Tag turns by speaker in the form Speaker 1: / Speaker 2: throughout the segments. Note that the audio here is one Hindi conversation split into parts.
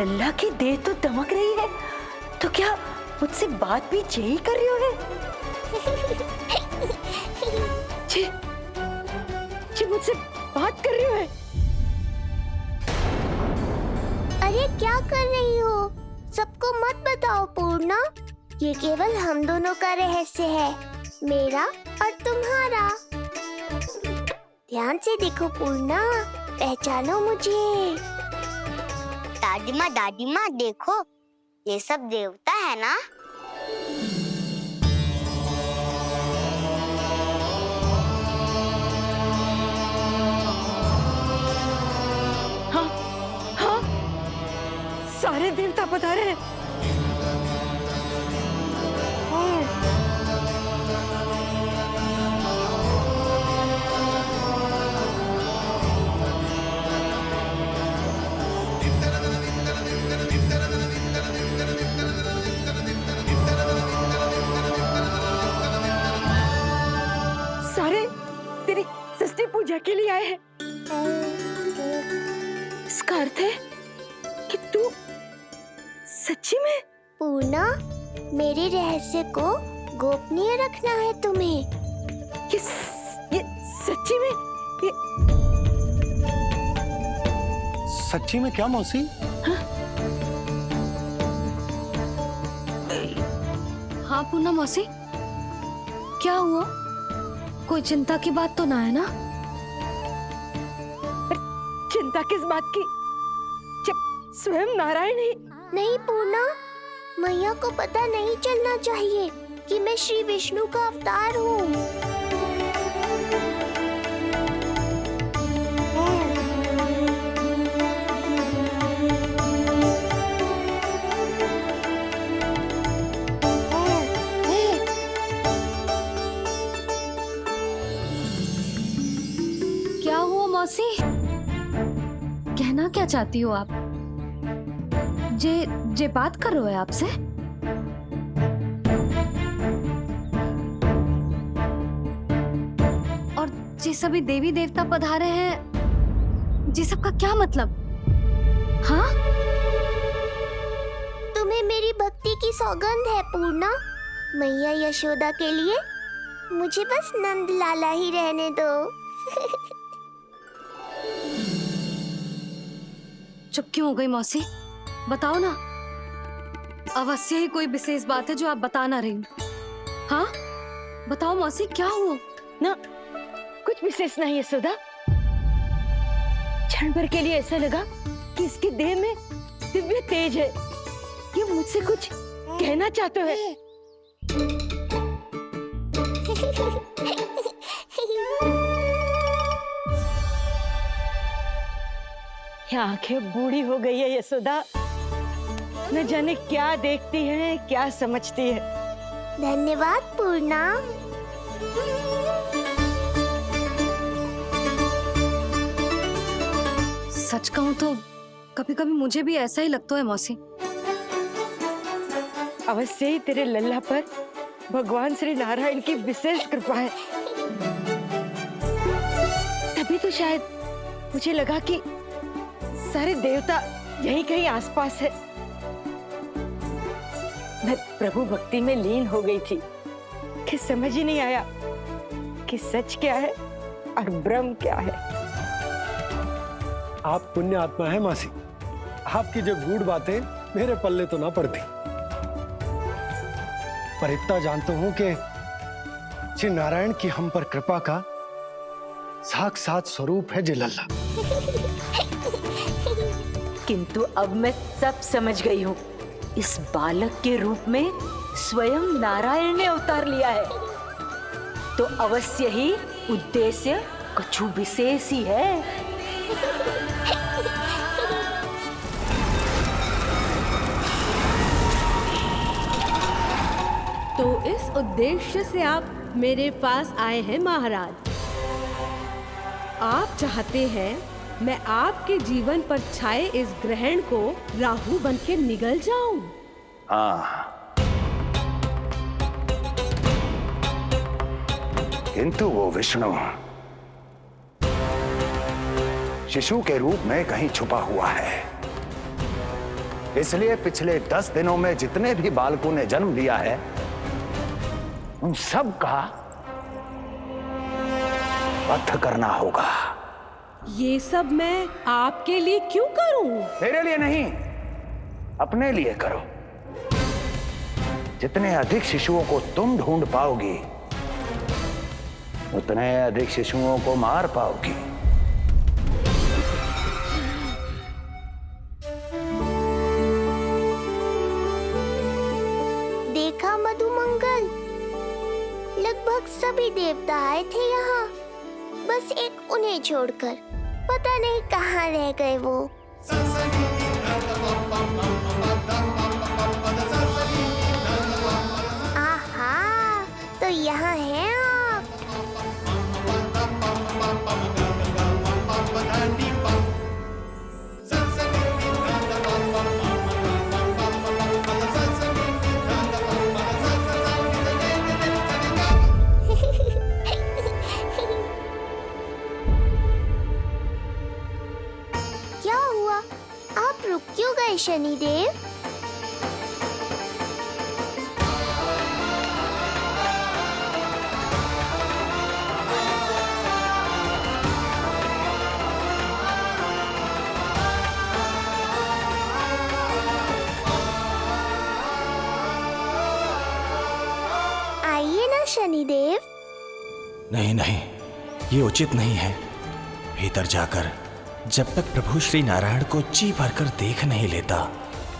Speaker 1: लल्ला की देह तो दमक रही है, तो क्या मुझसे बात भी यही कर रही हो? जी, जी मुझसे बात कर रही हो?
Speaker 2: अरे क्या कर रही हो? सबको मत बताओ पूर्णा, ये केवल हम दोनों का रहस्य है, मेरा और तुम्हारा। ध्यान से देखो पूर्णा, पहचानो मुझे। दादी माँ देखो, ये सब देवता है ना?
Speaker 1: हाँ, हाँ, सारे देवता पधारे हैं। सारे तेरी षष्ठी पूजा के लिए आए हैं। इसका अर्थ है कि तू सच्ची में?
Speaker 2: पूर्णा, मेरे रहस्य को गोपनीय रखना है तुम्हें।
Speaker 1: ये सच्ची में?
Speaker 3: सच्ची में क्या मौसी?
Speaker 4: हाँ पूर्णा मौसी, क्या हुआ? कोई चिंता की बात तो ना है ना?
Speaker 1: चिंता किस बात की, जब स्वयं नारायण ही।
Speaker 2: नहीं पूर्णा, मैया को पता नहीं चलना चाहिए कि मैं श्री विष्णु का अवतार हूँ।
Speaker 4: क्या हुआ मौसी? कहना क्या चाहती हो आप? जे बात कर रहे हो आपसे? और जे सभी देवी देवता पधारे हैं, जी सबका क्या मतलब? हाँ?
Speaker 2: तुम्हें मेरी भक्ति की सौगंध है पूर्णा। मैया यशोदा के लिए मुझे बस नंद लाला ही रहने दो।
Speaker 4: चुप क्यों हो गई मौसी? बताओ ना। अवश्य ही कोई विशेष बात है जो आप बता ना रही। हाँ बताओ मौसी, क्या हुआ?
Speaker 1: ना, कुछ विशेष नहीं है सुधा। क्षण भर के लिए ऐसा लगा कि इसके देह में दिव्य तेज है। ये मुझसे कुछ कहना चाहते हैं। ये आंखें बूढ़ी हो गई है यशोदा, न जाने क्या देखती है, क्या समझती है।
Speaker 2: धन्यवाद पूर्णा।
Speaker 4: सच कहूं तो कभी कभी मुझे भी ऐसा ही लगता है मौसी।
Speaker 1: अवश्य ही तेरे लल्ला पर भगवान श्री नारायण की विशेष कृपा है। तभी तो शायद मुझे लगा कि सारे देवता यहीं कहीं आसपास है। मैं प्रभु भक्ति में लीन हो गई थी कि समझ ही नहीं आया कि सच क्या है और भ्रम क्या है।
Speaker 3: आप पुण्य आत्मा है मासी, आपकी जो गूढ़ बातें मेरे पल्ले तो ना पड़ती, पर इतना जानता हूं कि श्री नारायण की हम पर कृपा का साक्षात स्वरूप है जी लल्ला।
Speaker 1: किंतु अब मैं सब समझ गई हूँ। इस बालक के रूप में स्वयं नारायण ने अवतार लिया है, तो अवश्य ही उद्देश्य कुछ विशेष ही है।
Speaker 5: तो इस उद्देश्य से आप मेरे पास आए हैं महाराज। आप चाहते हैं मैं आपके जीवन पर छाए इस ग्रहण को राहु बनके निगल जाऊं?
Speaker 6: हाँ, किंतु वो विष्णु शिशु के रूप में कहीं छुपा हुआ है। इसलिए पिछले 10 दिनों में जितने भी बालकों ने जन्म लिया है उन सब का वध करना होगा।
Speaker 5: ये सब मैं आपके लिए क्यों करूं?
Speaker 6: तेरे लिए नहीं, अपने लिए करो। जितने अधिक शिशुओं को तुम ढूंढ पाओगी उतने अधिक शिशुओं को मार पाओगी।
Speaker 2: देखा मधुमंगल, लगभग सभी देवता आए थे यहाँ, बस एक उन्हें छोड़कर। पता नहीं कहाँ रह गए वो। आहा, तो यहाँ हैं आप। क्या हुआ? आप रुक क्यों गए शनिदेव? आइए ना शनिदेव।
Speaker 7: नहीं नहीं, ये उचित नहीं है। भीतर जाकर जब तक प्रभु श्री नारायण को जी भरकर देख नहीं लेता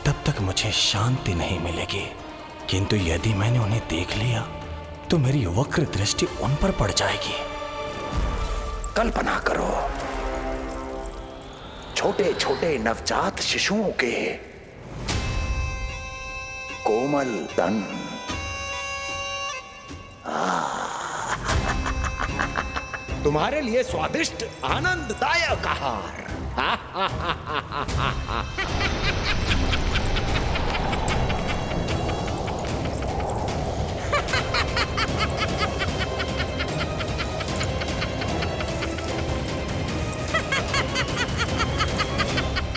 Speaker 7: तब तक मुझे शांति नहीं मिलेगी। किंतु यदि मैंने उन्हें देख लिया तो मेरी वक्र दृष्टि उन पर पड़ जाएगी।
Speaker 6: कल्पना करो, छोटे छोटे नवजात शिशुओं के कोमल तन, तुम्हारे लिए स्वादिष्ट आनंददायक आहार।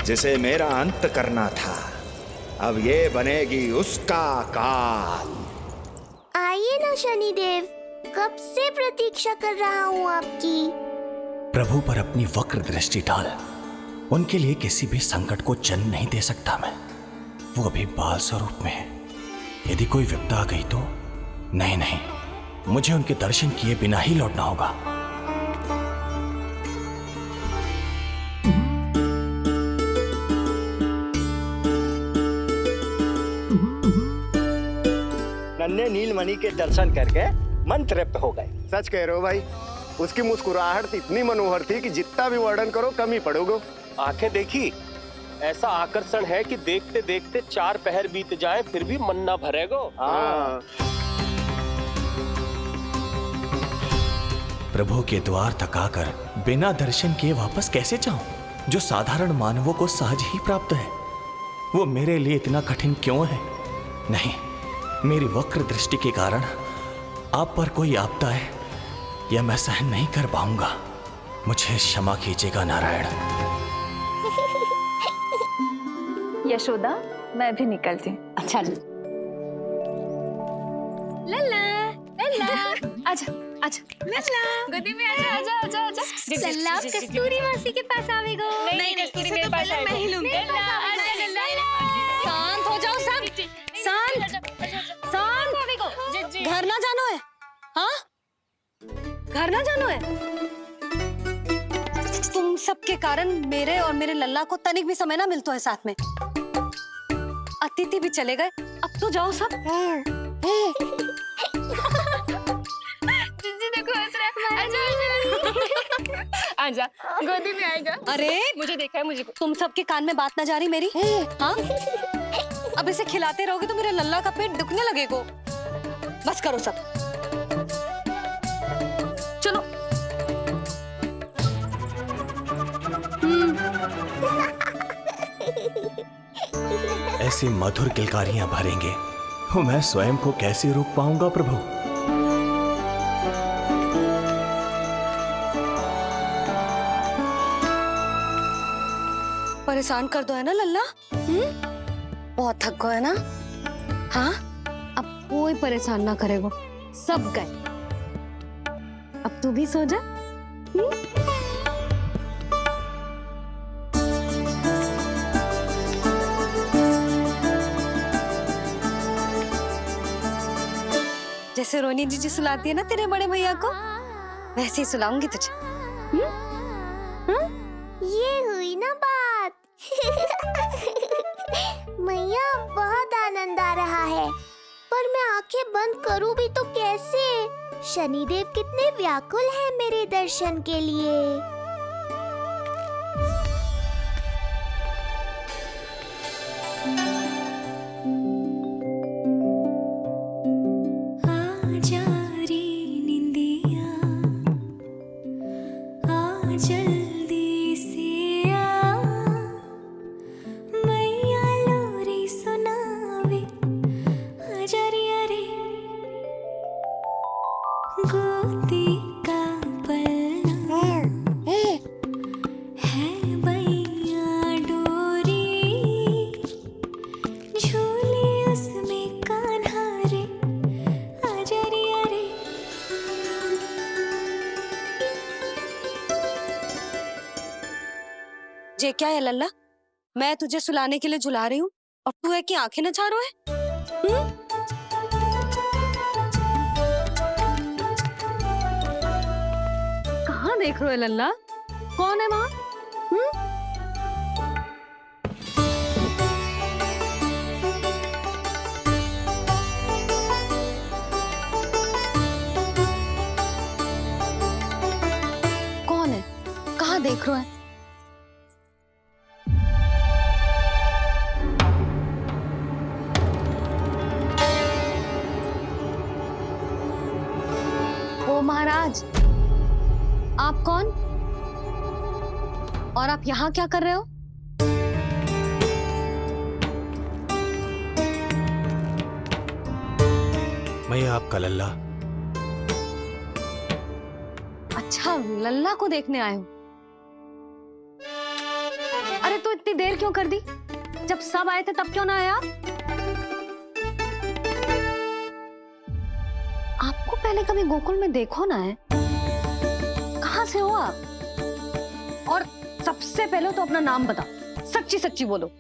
Speaker 6: जिसे मेरा अंत करना था, अब ये बनेगी उसका काल।
Speaker 2: आइए ना शनिदेव, कब से प्रतीक्षा कर रहा हूँ आपकी।
Speaker 7: प्रभु पर अपनी वक्र दृष्टि डाल। उनके लिए किसी भी संकट को जन्म नहीं दे सकता मैं। वो अभी बाल स्वरूप में है। यदि कोई विपदा आ गई तो नहीं नहीं, मुझे उनके दर्शन किए बिना ही लौटना होगा।
Speaker 8: नन्हे नीलमणि के दर्शन करके मन तृप्त हो गए।
Speaker 3: सच कह रहे हो भाई, उसकी मुस्कुराहट इतनी मनोहर थी कि जितना भी वर्णन करो कम ही पड़ोगे।
Speaker 9: आंखें देखी, ऐसा आकर्षण है कि देखते देखते 4 पहर बीत जाए फिर भी मन ना भरेगो।
Speaker 3: हाँ।
Speaker 7: प्रभु के द्वार तक आकर बिना दर्शन किए वापस कैसे जाऊं, जो साधारण मानवों को सहज ही प्राप्त है। वो मेरे लिए इतना कठिन क्यों है? नहीं, मेरी वक्र दृष्टि के कारण आप पर कोई आपदा है या मैं सहन नहीं कर पाऊंगा। मुझे क्षमा कीजिएगा नारायण।
Speaker 10: यशोदा, मैं भी निकलती हूँ।
Speaker 1: अच्छा
Speaker 4: लल्ला लल्ला, आजा आजा लल्ला, गोदी में आजा आजा आजा आजा। लल्ला, कस्तूरी मासी के पास आवेगो। नहीं कस्तूरी मेरे पास आएगा। मैं ही लूंगी। लल्ला आजा लल्ला। शांत हो जाओ सब, शांत शांत। घर ना जानो है? हाँ, घर ना जानो है? तुम सबके कारण मेरे और मेरे लल्ला को तनिक भी समय ना मिलता है साथ में। अतिथि भी चले गए, अब तो जाओ सब। जी देखो हंस रहा है। आजा आजा, गोदी में आएगा। अरे मुझे देखा है, मुझे तुम सबके कान में बात ना जा रही मेरी? हाँ, अब इसे खिलाते रहोगे तो मेरे लल्ला का पेट दुखने लगेगा। बस करो सब, चलो।
Speaker 7: ऐसी मधुर किलकारियां भरेंगे तो मैं स्वयं को कैसे रोक पाऊंगा प्रभु?
Speaker 4: परेशान कर दो है ना लल्ला? बहुत थक गए ना? हाँ, अब कोई परेशान ना करेगा, सब गए। अब तू भी सो जा। जैसे रोनी जीजी सुलाती है ना तेरे बड़े भैया को, वैसे ही सुलाऊंगी तुझे।
Speaker 2: ये हुई ना बात। मैया बहुत आनंद आ रहा है, पर मैं आंखें बंद करूं भी तो कैसे? शनिदेव कितने व्याकुल हैं मेरे दर्शन के लिए।
Speaker 4: ये क्या है लल्ला? मैं तुझे सुलाने के लिए झुला रही हूँ और तू है कि आंखें नचा रहा है? कहाँ देख रहे हो लल्ला? कौन है वहाँ? कौन है? कहाँ देख रहे हो? महाराज, आप कौन और आप यहाँ क्या कर रहे हो?
Speaker 7: मैं आपका लल्ला।
Speaker 4: अच्छा, लल्ला को देखने आए हो? अरे तो इतनी देर क्यों कर दी? जब सब आए थे तब क्यों ना आया? आपको पहले कभी गोकुल में देखो ना है? कहाँ से हो आप? और सबसे पहले तो अपना नाम बताओ, सच्ची सच्ची बोलो।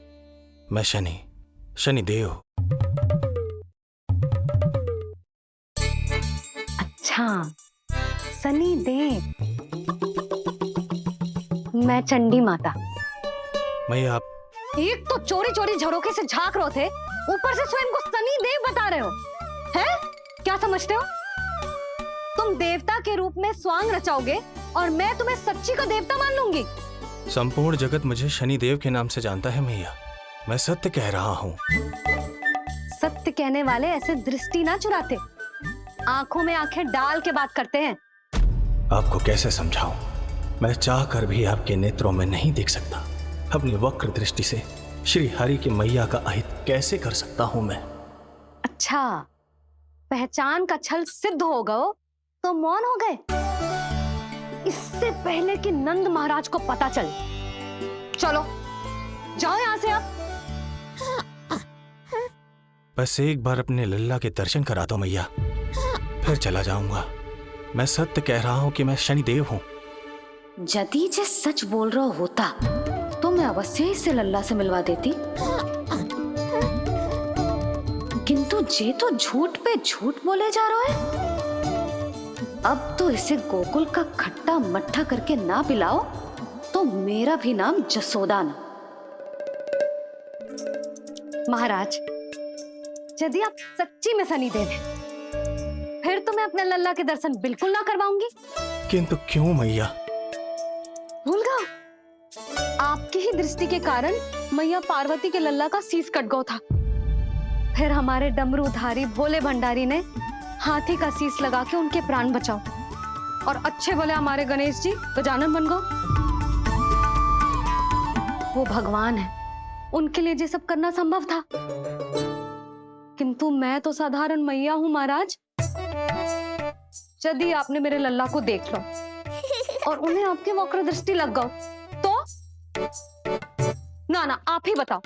Speaker 7: मैं शनिदेव।
Speaker 4: अच्छा, शनिदेव। मैं चंडी माता।
Speaker 7: मैं आप
Speaker 4: एक तो चोरी चोरी झरोखे से झांक रहे थे, ऊपर से स्वयं को शनिदेव बता रहे हो, हैं? क्या समझते हो? तुम देवता के रूप में स्वांग रचाओगे और मैं तुम्हें सच्ची का देवता मान लूंगी।
Speaker 7: संपूर्ण जगत मुझे शनिदेव के नाम से जानता है मैया। मैं सत्य कह रहा हूँ।
Speaker 4: सत्य कहने वाले ऐसे दृष्टि ना चुराते, आंखों में आंखें डाल के बात करते हैं।
Speaker 7: आपको कैसे समझाऊं? मैं चाह कर भी आपके नेत्रों में नहीं देख सकता। अपनी वक्र दृष्टि से श्री हरि की मैया का अहित कैसे कर सकता हूं मैं?
Speaker 4: अच्छा, पहचान का छल सिद्ध हो गया तो मौन हो गए? इससे पहले कि नंद महाराज को पता चले। चलो जाओ यहां से अब।
Speaker 7: बस एक बार अपने लल्ला के दर्शन करा दो मैया, फिर चला जाऊंगा। मैं सत्य कह रहा हूं कि मैं शनिदेव हूं।
Speaker 1: यदि जे सच बोल रहा होता तो मैं अवश्य ही इसे लल्ला से मिलवा देती, किंतु जे तो झूठ पे झूठ बोले जा रहा है। अब तो इसे गोकुल का खट्टा मट्ठा करके ना पिलाओ तो मेरा भी नाम जसोदा ना।
Speaker 4: महाराज, यदि आप सच्ची में शनिदेव हैं, फिर तो मैं अपने लल्ला के दर्शन बिल्कुल ना करवाऊंगी।
Speaker 7: किंतु क्यों मैया?
Speaker 4: भूल गया? आपकी ही दृष्टि के कारण मैया पार्वती के लल्ला का शीश कट गया था। फिर हमारे डमरूधारी भोले भंडारी ने हाथी का शीश लगा के उनके प्राण बचाओ, और अच्छे भले हमारे गणेश जी गजानन बन गए। वो भगवान है, उनके लिए ये सब करना संभव था, किंतु मैं तो साधारण मैया हूं महाराज। यदि आपने मेरे लल्ला को देख लो और उन्हें आपकी वक्र दृष्टि लग गई तो? ना ना, आप ही बताओ,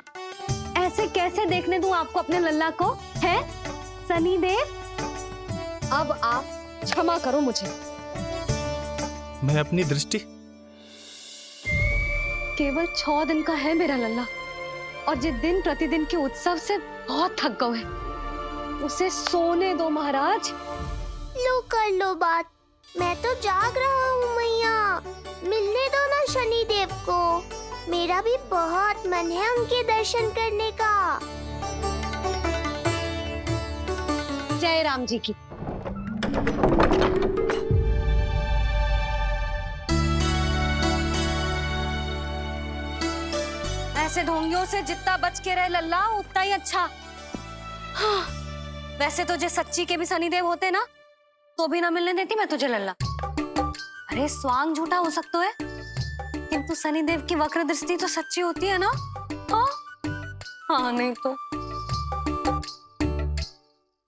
Speaker 4: ऐसे कैसे देखने दूं आपको अपने लल्ला को, है सनी देव? अब आप क्षमा करो मुझे।
Speaker 7: मैं अपनी दृष्टि
Speaker 4: केवल 6 दिन का है मेरा लल्ला, और जिस दिन प्रतिदिन के उत्सव से बहुत थक गए, उसे सोने दो महाराज।
Speaker 2: लो कर लो बात, मैं तो जाग रहा हूँ मैया। मिलने दो ना शनि देव को, मेरा भी बहुत मन है उनके दर्शन करने का।
Speaker 4: जय राम जी की। ऐसे ढोंगियों से जितना बच के रहे लल्ला उतना ही अच्छा। हाँ, वैसे तो जो सच्ची के भी शनिदेव होते ना तो भी ना मिलने देती मैं तुझे लल्ला। अरे स्वांग झूठा हो सकता है, किंतु शनिदेव की वक्र दृष्टि तो सच्ची होती है ना। हाँ, हाँ नहीं तो।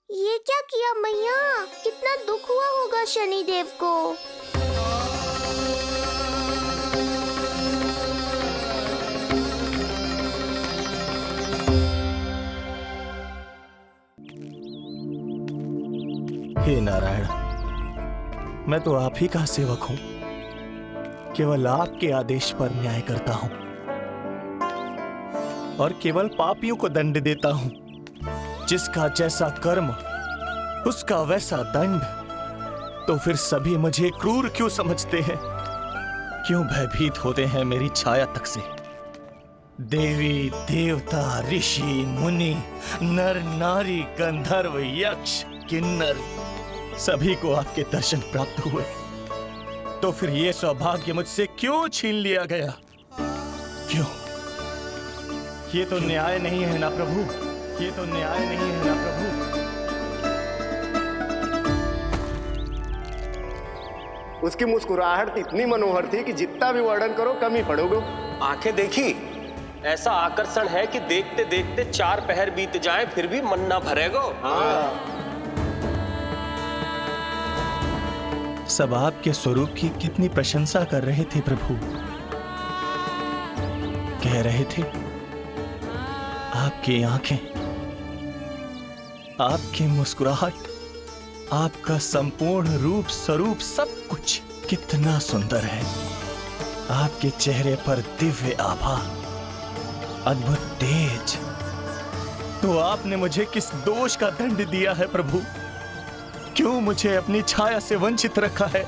Speaker 2: ये क्या किया मैया, कितना दुख हुआ होगा शनि देव को।
Speaker 7: हे नारायण, मैं तो आप ही का सेवक हूं, केवल आपके आदेश पर न्याय करता हूं और केवल पापियों को दंड देता हूं। जिसका जैसा कर्म उसका वैसा दंड। तो फिर सभी मुझे क्रूर क्यों समझते हैं? क्यों भयभीत होते हैं मेरी छाया तक से? देवी देवता ऋषि मुनि नर नारी गंधर्व यक्ष किन्नर सभी को आपके दर्शन प्राप्त हुए, तो फिर ये सौभाग्य मुझसे क्यों छीन लिया गया? क्यों? ये तो न्याय नहीं है ना प्रभु, ये तो न्याय नहीं है ना प्रभु।
Speaker 8: उसकी मुस्कुराहट इतनी मनोहर थी कि जितना भी वर्णन करो कम ही पड़ोगे।
Speaker 9: आंखें देखी, ऐसा आकर्षण है कि देखते देखते 4 पहर बीत जाएं फिर भी मन ना भरेगो।
Speaker 7: सब आपके स्वरूप की कितनी प्रशंसा कर रहे थे प्रभु। कह रहे थे आपकी आंखें, आपकी मुस्कुराहट, आपका संपूर्ण रूप स्वरूप सब कुछ कितना सुंदर है। आपके चेहरे पर दिव्य आभा, अद्भुत तेज। तो आपने मुझे किस दोष का दंड दिया है प्रभु? क्यों मुझे अपनी छाया से वंचित रखा है?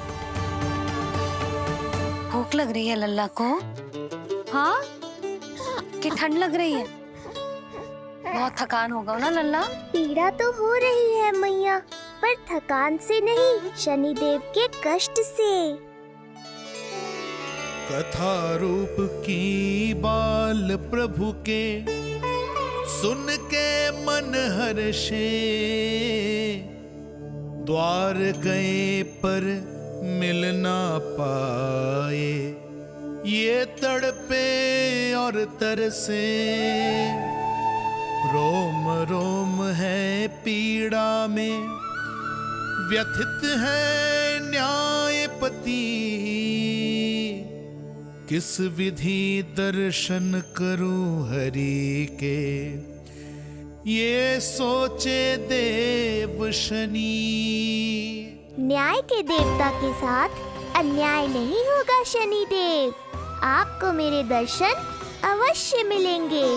Speaker 4: भूख लग रही है लल्ला को? हाँ, कि ठंड लग रही है? बहुत थकान होगा ना लल्ला?
Speaker 2: पीड़ा तो हो रही है मैया, पर थकान से नहीं, शनि देव के कष्ट से।
Speaker 11: कथा रूप की बाल प्रभु के सुन के मन हर्षे, द्वार गए पर मिल ना पाए, ये तड़पे और तरसे, रोम रोम है पीड़ा में, व्यथित है न्यायपति, किस विधि दर्शन करूं हरि के, ये सोचे देव शनि।
Speaker 2: न्याय के देवता के साथ अन्याय नहीं होगा शनि देव, आपको मेरे दर्शन अवश्य मिलेंगे।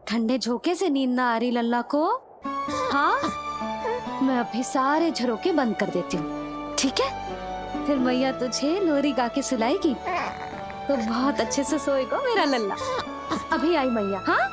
Speaker 4: ठंडे झोंके से नींद ना आ रही लल्ला को? हाँ, मैं अभी सारे झरोके बंद कर देती हूँ, ठीक है? फिर मैया तुझे लोरी गा के सुलाएगी तो बहुत अच्छे से सोएगा मेरा लल्ला। अभी आई मैया। हाँ,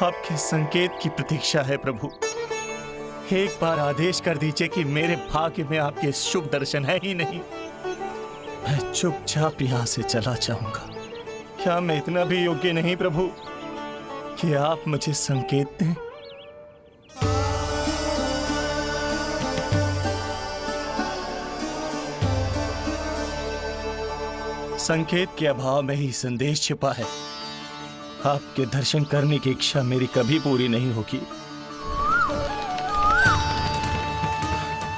Speaker 7: आपके संकेत की प्रतीक्षा है प्रभु। एक बार आदेश कर दीजिए कि मेरे भाग्य में आपके शुभ दर्शन है ही नहीं, मैं चुपचाप यहां से चला जाऊंगा। क्या मैं इतना भी योग्य नहीं प्रभु कि आप मुझे संकेत दें? संकेत के अभाव में ही संदेश छिपा है। आपके दर्शन करने की इच्छा मेरी कभी पूरी नहीं होगी।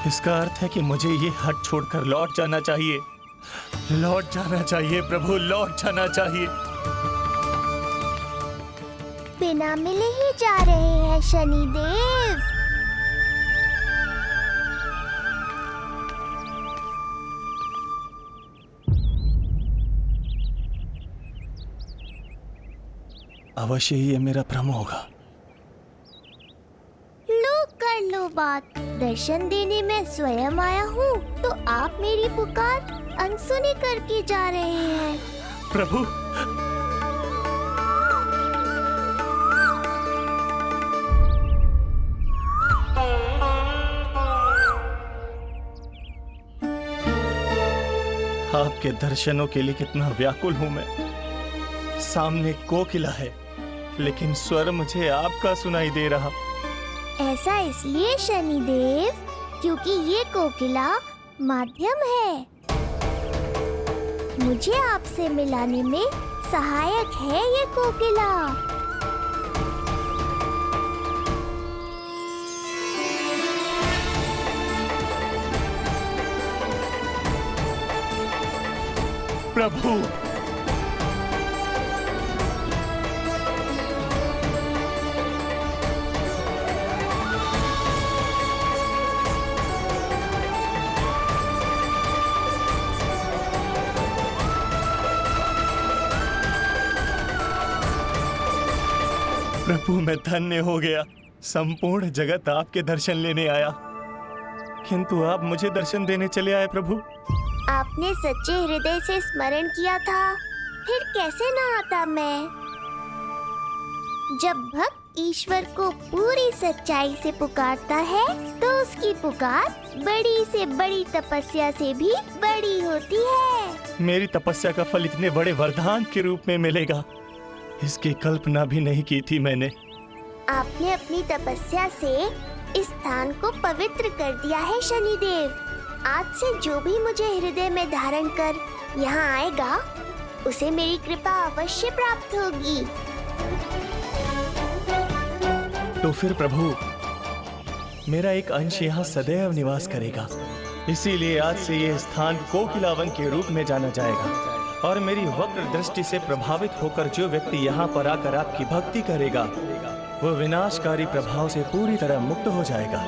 Speaker 7: इसका अर्थ है कि मुझे ये हट छोड़कर लौट जाना चाहिए। लौट जाना चाहिए प्रभु, लौट जाना चाहिए।
Speaker 2: बिना मिले ही जा रहे हैं शनिदेव।
Speaker 7: अवश्य ही ये मेरा भ्रम होगा।
Speaker 2: लो कर लो बात। दर्शन देने मैं स्वयं आया हूँ तो आप मेरी पुकार अनसुनी करके जा रहे हैं।
Speaker 7: प्रभु, आपके दर्शनों के लिए कितना व्याकुल हूं मैं। सामने कोकिला है लेकिन स्वर मुझे आपका सुनाई दे रहा।
Speaker 2: ऐसा इसलिए शनिदेव क्योंकि ये कोकिला माध्यम है। मुझे आपसे मिलाने में सहायक है ये कोकिला।
Speaker 7: प्रभु, प्रभु मैं धन्य हो गया। संपूर्ण जगत आपके दर्शन लेने आया, किंतु आप मुझे दर्शन देने चले आए प्रभु।
Speaker 2: आपने सच्चे हृदय से स्मरण किया था, फिर कैसे न आता मैं। जब भक्त ईश्वर को पूरी सच्चाई से पुकारता है तो उसकी पुकार बड़ी से बड़ी तपस्या से भी बड़ी होती है।
Speaker 7: मेरी तपस्या का फल इतने बड़े वरदान के रूप में मिलेगा, इसकी कल्पना भी नहीं की थी मैंने।
Speaker 2: आपने अपनी तपस्या से इस स्थान को पवित्र कर दिया है शनिदेव। आज से जो भी मुझे हृदय में धारण कर यहाँ आएगा उसे मेरी कृपा अवश्य प्राप्त होगी।
Speaker 7: तो फिर प्रभु, मेरा एक अंश यहाँ सदैव निवास करेगा। इसीलिए आज से ये स्थान कोकिलावन के रूप में जाना जाएगा और मेरी वक्र दृष्टि से प्रभावित होकर जो व्यक्ति यहाँ पर आकर आपकी भक्ति करेगा वो विनाशकारी प्रभाव से पूरी तरह मुक्त हो जाएगा।